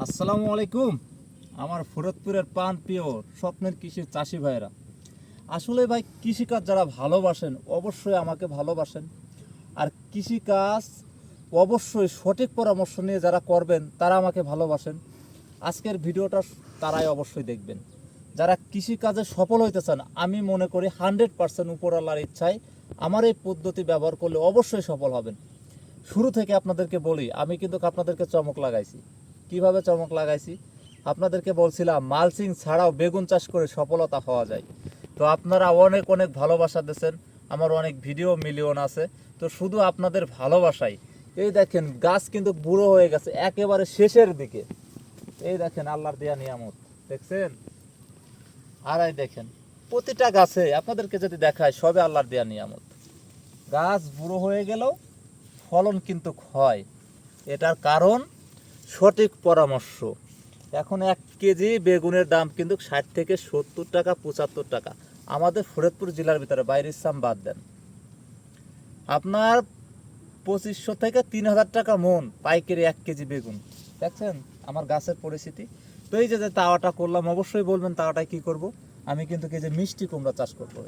আসসালামু আলাইকুম। আমার ফরিদপুরের প্রাণপ্রিয় স্বপ্নের কৃষির চাষি ভাইরা, আসলে ভাই কৃষিকাজ যারা ভালোবাসেন অবশ্যই আমাকে ভালোবাসেন। আর কৃষিকাজ অবশ্যই সঠিক পরামর্শ নিয়ে যারা করবেন তারা আমাকে ভালোবাসেন। আজকের ভিডিওটা তারাই অবশ্যই দেখবেন যারা কৃষিকাজে সফল হইতে চান। আমি মনে করি 100% উপরওয়ালার ইচ্ছায় আমার এই পদ্ধতি ব্যবহার করলে অবশ্যই সফল হবেন। শুরু থেকে আপনাদেরকে বলি, আমি কিন্তু আপনাদেরকে চমক লাগাইছি। কিভাবে চমক লাগাইছি আপনাদেরকে বলছিলাম, মালচিং ছাড়াও বেগুন চাষ করে সফলতা হওয়া যায়। তো আপনারা অনেক অনেক ভালোবাসা দিয়েছেন, আমার অনেক ভিডিও মিলিয়ন আছে। তো শুধু আপনাদের ভালোবাসাই, এই দেখেন গাছ কিন্তু বুড়ো হয়ে গেছে একেবারে শেষের দিকে। এই দেখেন আল্লাহর দেয়া নিয়ামত, দেখছেন? আর এই দেখেন প্রতিটা গাছে আপনাদেরকে যদি দেখায় সবে আল্লাহর দেয়া নিয়ামত। গাছ বুড়ো হয়ে গেলেও ফলন কিন্তু হয়। এটার কারণ সঠিক পরামর্শ। এখন 1 কেজি বেগুনের দাম কিন্তু 60 থেকে 70 টাকা, 75 টাকা আমাদের ফরিদপুর জেলার ভিতরে, বাইরের সাম বাদ দেন। আপনার 2500 থেকে 3000 টাকা মন পাইকারি 1 কেজি বেগুন। দেখছেন আমার গাছের পরিস্থিতি। তো এই যে তাওয়াটা করলাম, অবশ্যই বলবেন তাওয়াটায় কি করব। আমি কিন্তু এই যে মিষ্টি কুমড়া চাষ করবো।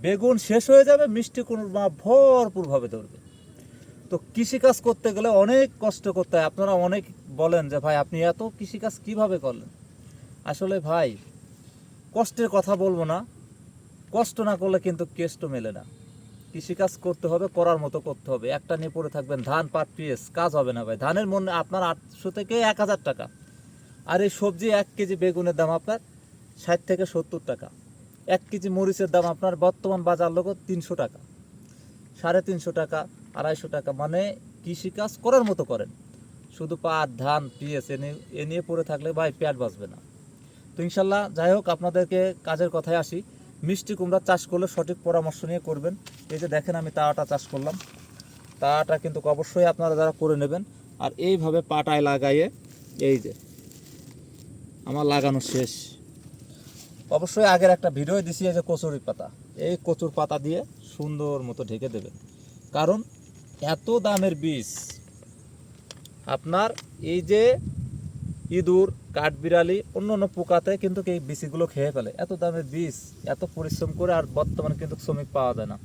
বেগুন শেষ হয়ে যাবে, মিষ্টি কুমড়া ভরপুরভাবে ধরবে। তো কৃষিকাজ করতে গেলে অনেক কষ্ট করতে হয়। আপনারা অনেক বলেন যে ভাই আপনি এত কৃষিকাজ কিভাবে করলেন। আসলে ভাই কষ্টের কথা বলবো না, কষ্ট না করলে কিন্তু কেষ্ট মেলে না। কৃষিকাজ করতে হবে, করার মতো করতে হবে। একটা নিয়ে পড়ে থাকবেন ধান পাট পিএস, কাজ হবে না ভাই। ধানের মনে আপনার 800 থেকে 1000 টাকা, আর এই সবজি 1 কেজি বেগুনের দাম আপনার 60 থেকে 70 টাকা। 1 কেজি মরিচের দাম আপনার বর্তমান বাজার লোক 300 টাকা, 350 টাকা, 250 টাকা। মানে কৃষিকাজ করার মতো করেন, শুধু পাট ধান পিএস এ নিয়ে পড়ে থাকলে ভাই পেট বাঁচবে না। তো ইনশাল্লাহ যাই হোক, আপনাদেরকে কাজের কথায় আসি। মিষ্টি কুমড়া চাষ করলে সঠিক পরামর্শ নিয়ে করবেন। এই যে দেখেন আমি তাওয়াটা চাষ করলাম, তাওয়াটা কিন্তু অবশ্যই আপনারা যারা করে নেবেন। আর এইভাবে পাটায় লাগাইয়ে, এই যে আমার লাগানো শেষ। অবশ্যই আগের একটা ভিডিও দিছি, এই যে কচুরি পাতা, এই কচুর পাতা দিয়ে সুন্দর মতো ঢেকে দেবেন। কারণ এত দামের বীজ আপনার এই যে ইঁদুর কাঠবিড়ালি অন্য অন্য পোকাতে কিন্তু এই বীজগুলো খেয়ে ফেলে। এত দামের বীজ এত পরিশ্রম করে, আর বর্তমানে কিন্তু শ্রমিক পাওয়া যায় না।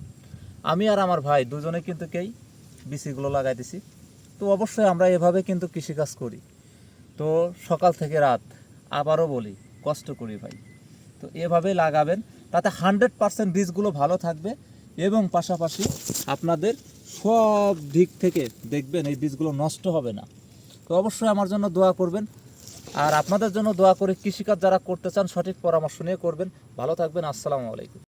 আমি আর আমার ভাই দুজনে কিন্তু বীজগুলো লাগাই দিছি। তো অবশ্যই আমরা এভাবে কিন্তু কৃষিকাজ করি। তো সকাল থেকে রাত, আবারও বলি, কষ্ট করি ভাই। তো এভাবেই লাগাবেন, তাতে 100% বীজগুলো ভালো থাকবে এবং পাশাপাশি আপনাদের সব দিক থেকে দেখবেন এই বীজগুলো নষ্ট হবে না। তো অবশ্যই আমার জন্য দোয়া করবেন, আর আপনাদের জন্য দোয়া করে। কৃষিকাজ যারা করতে চান সঠিক পরামর্শ নিয়ে করবেন। ভালো থাকবেন। আসসালামু আলাইকুম।